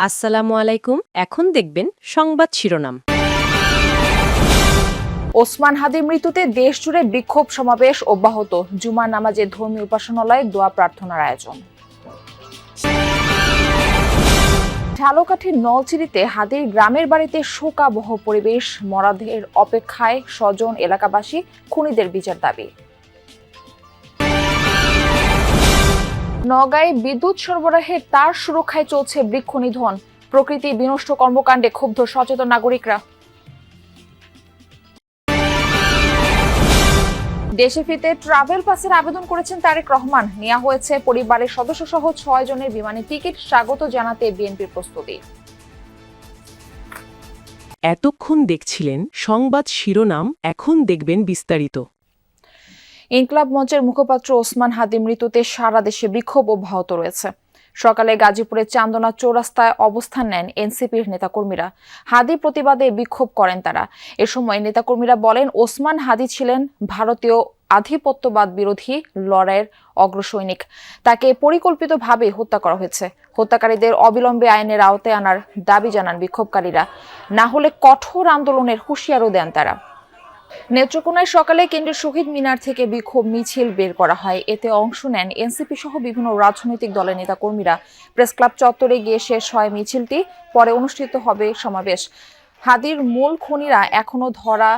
আসসালামু আলাইকুম। এখন দেখবেন সংবাদ শিরোনাম। ওসমান হাদির মৃত্যুতে দেশজুড়ে বিক্ষোভ সমাবেশ অব্যাহত। জুমার নামাজে ধর্মীয় উপাসনালয়ে দোয়া প্রার্থনার আয়োজন। ঝালকাঠির নলছিড়িতে হাদির গ্রামের বাড়িতে শোকাবহ পরিবেশ, মরদেহের অপেক্ষায় স্বজন, এলাকাবাসী, খুনিদের বিচার দাবি। নওগাঁয় বিদ্যুৎ সরবরাহের তার সুরক্ষায় চলছে বৃক্ষ নিধন। প্রকৃতি বিনষ্ট কর্মকাণ্ডে ক্ষুব্ধ সচেতন নাগরিকরা। দেশে ফিরতে ট্রাভেল পাসের আবেদন করেছেন তারেক রহমান। নেওয়া হয়েছে পরিবারের সদস্য সহ ৬ জনের বিমানে টিকিট। স্বাগত জানাতে বিএনপির প্রস্তুতি। এতক্ষণ দেখছিলেন সংবাদ শিরোনাম, এখন দেখবেন বিস্তারিত। ইনকলাব মঞ্চের মুখপাত্র ওসমান হাদির মৃত্যুতে সারা দেশে বিক্ষোভ অব্যাহত রয়েছে। সকালে গাজীপুরের চান্দনা চৌরাস্তায় অবস্থান নেন এনসিপির নেতাকর্মীরা। হাদি প্রতিবাদে বিক্ষোভ করেন তারা। এ সময় নেতাকর্মীরা বলেন, ওসমান হাদি ছিলেন ভারতীয় আধিপত্যবাদ বিরোধী লড়াইয়ের অগ্রসৈনিক। তাকে পরিকল্পিতভাবে হত্যা করা হয়েছে। হত্যাকারীদের অবিলম্বে আইনের আওতায় আনার দাবি জানান বিক্ষোভকারীরা। না হলে কঠোর আন্দোলনের হুঁশিয়ারও দেন তারা। নেত্রকোনায় সকালে কেন্দ্রীয় শহীদ মিনার থেকে বিক্ষোভ মিছিল বের করা হয়। এতে অংশ নেন এনসিপি সহ বিভিন্ন রাজনৈতিক দলের নেতাকর্মীরা। প্রেস ক্লাব চত্বরে গিয়ে শেষ হয় মিছিলটি। পরে অনুষ্ঠিত হবে সমাবেশ। হাদির মূল খুনিরা এখনো ধরা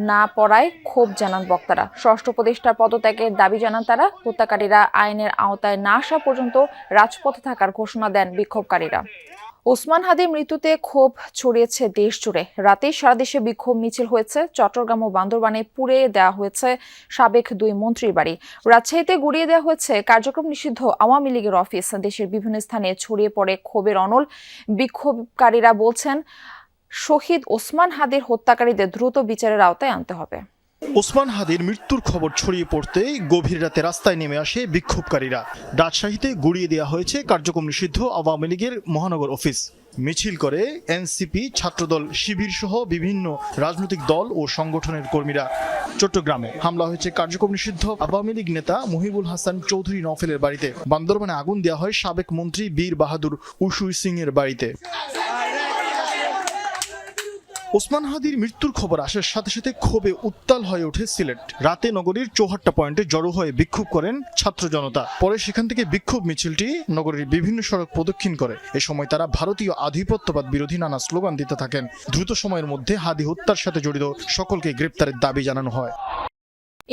না পড়ায় ক্ষোভ জানান বক্তারা। ষষ্ঠ উপদেষ্টার পদত্যাগের দাবি জানান তারা। হত্যাকারীরা আইনের আওতায় না আসা পর্যন্ত রাজপথে থাকার ঘোষণা দেন বিক্ষোভকারীরা। ওসমান হাদির মৃত্যুতে ক্ষোভ ছড়িয়েছে দেশ জুড়ে। রাতেই সারা দেশে বিক্ষোভ মিছিল হয়েছে। চট্টগ্রাম ও বান্দরবানে পুড়িয়ে দেওয়া হয়েছে সাবেক 2 মন্ত্রীর বাড়ি। রাজশাহীতে গুড়িয়ে দেওয়া হয়েছে কার্যক্রম নিষিদ্ধ আওয়ামী লীগের অফিস। দেশের বিভিন্ন স্থানে ছড়িয়ে পড়ে ক্ষোভের অনল। বিক্ষোভকারীরা বলছেন, শহীদ ওসমান হাদির হত্যাকারীদের দ্রুত বিচারের আওতায় আনতে হবে। ওসমান হাদির মৃত্যুর খবর ছড়িয়ে পড়তেই গভীর রাতে রাস্তায় নেমে আসে বিক্ষোভকারীরা। রাজশাহীতে গুড়িয়ে দেওয়া হয়েছে কার্যক্রম নিষিদ্ধ আওয়ামী লীগের মহানগর অফিস। মিছিল করে এনসিপি, ছাত্রদল, শিবির সহ বিভিন্ন রাজনৈতিক দল ও সংগঠনের কর্মীরা। চট্টগ্রামে হামলা হয়েছে কার্যক্রম নিষিদ্ধ আওয়ামী লীগ নেতা মহিবুল হাসান চৌধুরী নফেলের বাড়িতে। বান্দরবানে আগুন দেওয়া হয় সাবেক মন্ত্রী বীর বাহাদুর উসুই সিং এর বাড়িতে। ওসমান হাদির মৃত্যুর খবর আসার সাথে সাথে ক্ষোভে উত্তাল হয়ে ওঠে সিলেট। রাতে নগরীর চৌহাট্টা পয়েন্টে জড়ো হয়ে বিক্ষোভ করেন ছাত্র জনতা। পরে সেখান থেকে বিক্ষোভ মিছিলটি নগরীর বিভিন্ন সড়ক প্রদক্ষিণ করে। এ সময় তারা ভারতীয় আধিপত্যবাদ বিরোধী নানা স্লোগান দিতে থাকেন। দ্রুত সময়ের মধ্যে হাদি হত্যার সাথে জড়িত সকলকে গ্রেপ্তারের দাবি জানানো হয়।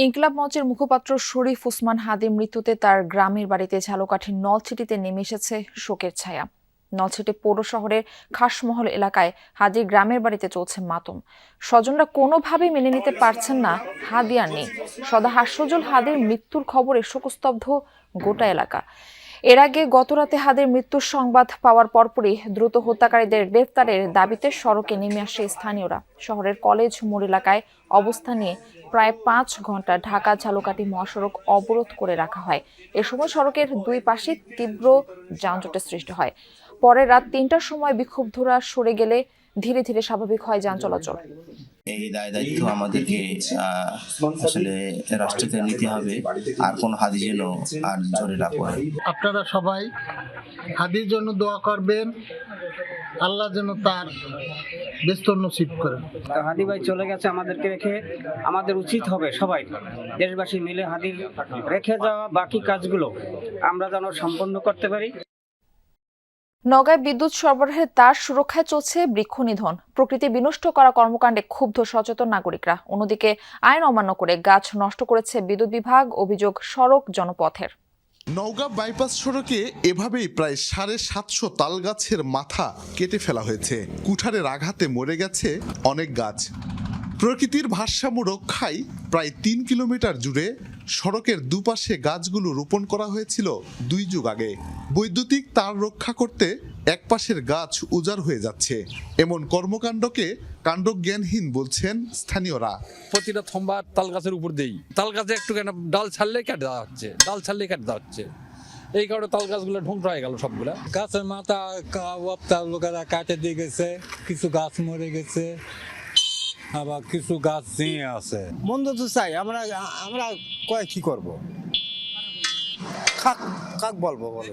ইনকলাব মঞ্চের মুখপাত্র শরীফ ওসমান হাদির মৃত্যুতে তার গ্রামের বাড়িতে ঝালকাঠির নলছিটিতে নেমে এসেছে শোকের ছায়া। নলছিটি পৌর শহরের খাসমহল এলাকায় হাদির গ্রামের বাড়িতে চলছে মাতম। স্বজনরা কোনোভাবেই মেনে নিতে পারছেন না হাদি আর নেই। সদা হাস্যজ্জ্বল হাদির মৃত্যুর খবরে শোকস্তব্ধ গোটা এলাকা। এর আগে গতরাতে হাদির মৃত্যুর সংবাদ পাওয়ার পরপরই দ্রুত হত্যাকারীদের গ্রেফতারের দাবিতে সড়কে নেমে আসে স্থানীয়রা। শহরের কলেজ মোড় এলাকায় অবস্থান নিয়ে প্রায় 5 ঘন্টা ঢাকা ঝালকাঠি মহাসড়ক অবরোধ করে রাখা হয়। এ সময় সড়কের 2 পাশে তীব্র যানজটের সৃষ্টি হয়। পরে রাত 3টার সময় বিক্ষোভধরা সরে গেলে ধীরে ধীরে স্বাভাবিক হয় যান চলাচল। এই দায়িত্ব আমাদেরকে আসলে রাষ্ট্রকে নিতে হবে, আর কোন হাদি যেন আর ঝরে না পড়ে। আপনারা সবাই হাদির জন্য দোয়া করবেন, আল্লাহ যেন তার বিস্তর নসিব করেন। হাদি ভাই চলে গেছে আমাদেরকে রেখে, আমাদের উচিত হবে সবাই দেশবাসী মিলে হাদির রেখে যাওয়া বাকি কাজগুলো আমরা যেন সম্পন্ন করতে পারি। নওগাঁয় বিদ্যুৎ সরবরাহের তার সুরক্ষায় চলছে বৃক্ষ নিধন। প্রকৃতি বিনষ্ট করা কর্মকাণ্ডে ক্ষুব্ধ সচেতন নাগরিকরা। অন্যদিকে আইন অমান্য করে গাছ নষ্ট করেছে বিদ্যুৎ বিভাগ। অভিযোগ সড়ক জনপথের। নওগাঁ বাইপাস সড়কে এভাবেই প্রায় 750 তাল গাছের মাথা কেটে ফেলা হয়েছে। কুঠারের আঘাতে মরে গেছে অনেক গাছ। প্রকৃতির ভারসাম্য রক্ষায় প্রায় 3 কিলোমিটার জুড়ে সড়কের দুপাশে গাছগুলো রোপণ করা হয়েছিল 2 যুগ আগে। বৈদ্যুতিক তার রক্ষা করতে এক পাশের গাছ উজাড় হয়ে যাচ্ছে। এমন কর্মকাণ্ডকে কাণ্ডজ্ঞানহীন বলছেন স্থানীয়রা। প্রতিটা থম্বা তাল গাছের উপর দেই, তাল গাছে একটু কেন ডাল ছাড়লে কেটে দেওয়া হচ্ছে, ডাল ছাড়লে কেটে দেওয়া হচ্ছে। এই কারণে তাল গাছগুলো ধ্বংস হয়ে গেল সবগুলা। গাছের মাথা লোকেরা কাটে দিয়ে গেছে, কিছু গাছ মরে গেছে, আবার কিছু গাছ জিয়ে আছে। মন্দ তো চাই আমরা কয় কি করব, কাক বলবো বলো।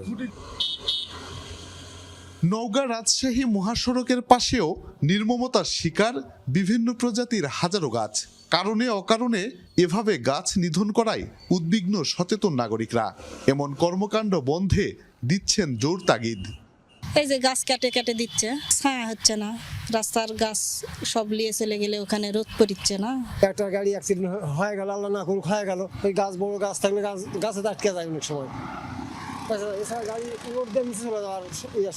নওগাঁ রাজশাহী মহাসড়কের পাশেও নির্মমতার শিকার বিভিন্ন প্রজাতির হাজারো গাছ। কারণে অকারণে এভাবে গাছ নিধন করায় উদ্বিগ্ন সচেতন নাগরিকরা। এমন কর্মকাণ্ড বন্ধে দিচ্ছেন জোর তাগিদ। এই যে গাছ কেটে কেটে দিচ্ছে, ছায়া হচ্ছে না, রাস্তার গাছ সব নিয়ে চলে গেলে ওখানে রোদ পড়ছে না। একটা গাড়ি অ্যাক্সিডেন্ট হয়ে গেল, আল্লাহ না করুক হয়ে গেল, ওই গাছ বড় গাছ থাকলে গাছে আটকে যায় অনেক সময়। এছাড়া গাড়ি রোড দিয়ে নিচে চলে যাওয়ার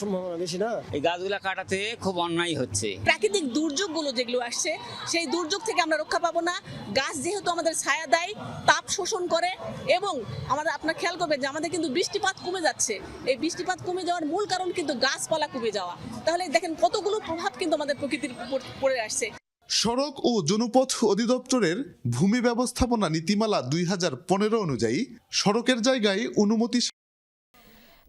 সম্ভাবনা বেশি না। এই গাছগুলা কাটাতে খুব অন্যায় হচ্ছে। প্রাকৃতিক দুর্যোগগুলো যেগুলো আসছে সেই দুর্যোগ থেকে আমরা রক্ষা পাবো না। গাছ যেহেতু আমাদের ছায়া দেয়, তাপ শোষণ করে এবং আপনার খেয়াল করবেন যে আমাদের কিন্তু বৃষ্টিপাত কমে যাচ্ছে। এই বৃষ্টিপাত কমে যাওয়ার মূল কারণ কিন্তু গাছপালা কমে যাওয়া। তাহলে দেখেন কতগুলো প্রভাব কিন্তু আমাদের প্রকৃতির উপর পড়ে আসছে। সড়ক ও জনপথ অধিদপ্তরের ভূমি ব্যবস্থাপনা নীতিমালা 2015 অনুযায়ী সড়কের জায়গায় অনুমতি।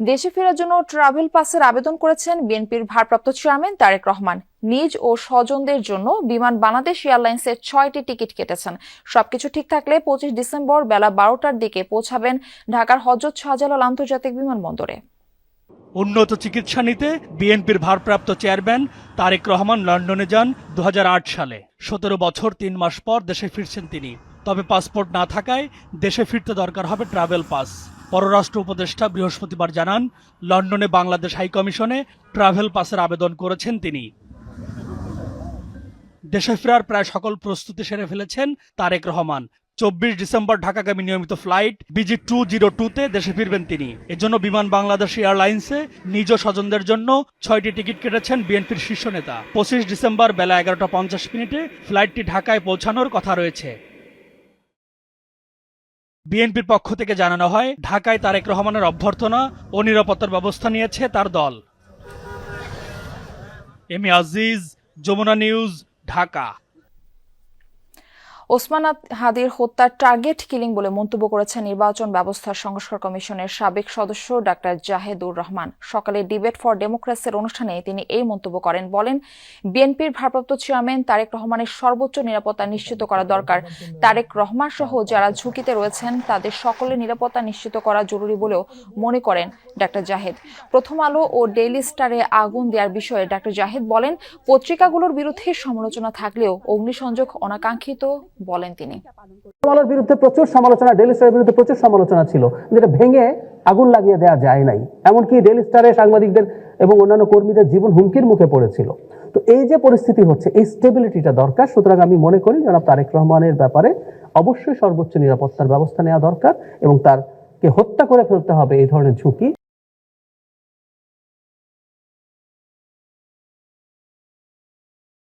দেশে ফেরার জন্য ট্রাভেল পাসের আবেদন করেছেন বিএনপির ভারপ্রাপ্ত চেয়ারম্যান তারেক রহমান। নিজ ও স্বজনদের জন্য বিমান বাংলাদেশ এয়ারলাইন্সের 6টি টিকিট কেটেছেন। সবকিছু ঠিক থাকলে 25 ডিসেম্বর বেলা 12টার দিকে পৌঁছাবেন ঢাকার হযরত শাহজালাল আন্তর্জাতিক বিমানবন্দরে। উন্নত চিকিৎসা নিতে বিএনপির ভারপ্রাপ্ত চেয়ারম্যান তারেক রহমান লন্ডনে যান 2008 সালে। 17 বছর 3 মাস পর দেশে ফিরছেন তিনি। তবে পাসপোর্ট না থাকায় দেশে ফিরতে দরকার হবে ট্রাভেল পাস। পররাষ্ট্র উপদেষ্টা বৃহস্পতিবার জানান, লন্ডনে বাংলাদেশ হাইকমিশনে ট্রাভেল পাসের আবেদন করেছেন তিনি। দেশে ফেরার প্রায় সকল প্রস্তুতি সেরে ফেলেছেন তারেক রহমান। 24 ডিসেম্বর ঢাকাগামী নিয়মিত ফ্লাইট BG 202-তে দেশে ফিরবেন তিনি। এজন্য বিমান বাংলাদেশ এয়ারলাইন্সে নিজ স্বজনদের জন্য 6টি টিকিট কেটেছেন বিএনপির শীর্ষ নেতা। 25 ডিসেম্বর বেলা 11টা 50 ফ্লাইটটি ঢাকায় পৌঁছানোর কথা রয়েছে। বিএনপির পক্ষ থেকে জানানো হয়, ঢাকায় তারেক রহমানের অভ্যর্থনা ও নিরাপত্তার ব্যবস্থা নিয়েছে তার দল। M A Aziz, Jamuna news, Dhaka. Osman হাদির হত্যার টার্গেট কিলিং বলে মন্তব্য করেছেন নির্বাচন ব্যবস্থা সংস্কার কমিশনের সাবেক সদস্য ডাক্তার জাহেদুর রহমান। সকালে ডিবেট ফর ডেমোক্রেসির অনুষ্ঠানে তিনি এই মন্তব্য করেন। বলেন, বিএনপির ভারপ্রাপ্ত চেয়ারম্যান তারেক রহমানের সর্বোচ্চ নিরাপত্তা নিশ্চিত করা দরকার। তারেক রহমান সহ যারা ঝুঁকিতে রয়েছেন তাদের সকলের নিরাপত্তা নিশ্চিত করা জরুরি বলেও মনে করেন ডাক্তার জাহেদ। প্রথম আলো ও ডেইলি স্টারে আগুন দেওয়ার বিষয়ে ডাক্তার জাহেদ বলেন, পত্রিকাগুলোর বিরুদ্ধে সমালোচনা থাকলেও অগ্নিসংযোগ অনাকাঙ্ক্ষিত বলেন তিনি। আলোর বিরুদ্ধে প্রচুর সমালোচনা, ডেইলি স্টারের বিরুদ্ধে প্রচুর সমালোচনা ছিল, যেটা ভেঙে আগুন লাগিয়ে দেওয়া যায় নাই। এমনকি ডেইলি স্টারে সাংবাদিকদের এবং অন্যান্য কর্মীদের জীবন হুমকির মুখে পড়েছিল। তো এই যে পরিস্থিতি হচ্ছে, এই স্টেবিলিটিটা দরকার। সুতরাং আমি মনে করি জনাব তারেক রহমানের ব্যাপারে অবশ্যই সর্বোচ্চ নিরাপত্তার ব্যবস্থা নেওয়া দরকার এবং তারকে হত্যা করে ফেলতে হবে এই ধরনের ঝুঁকি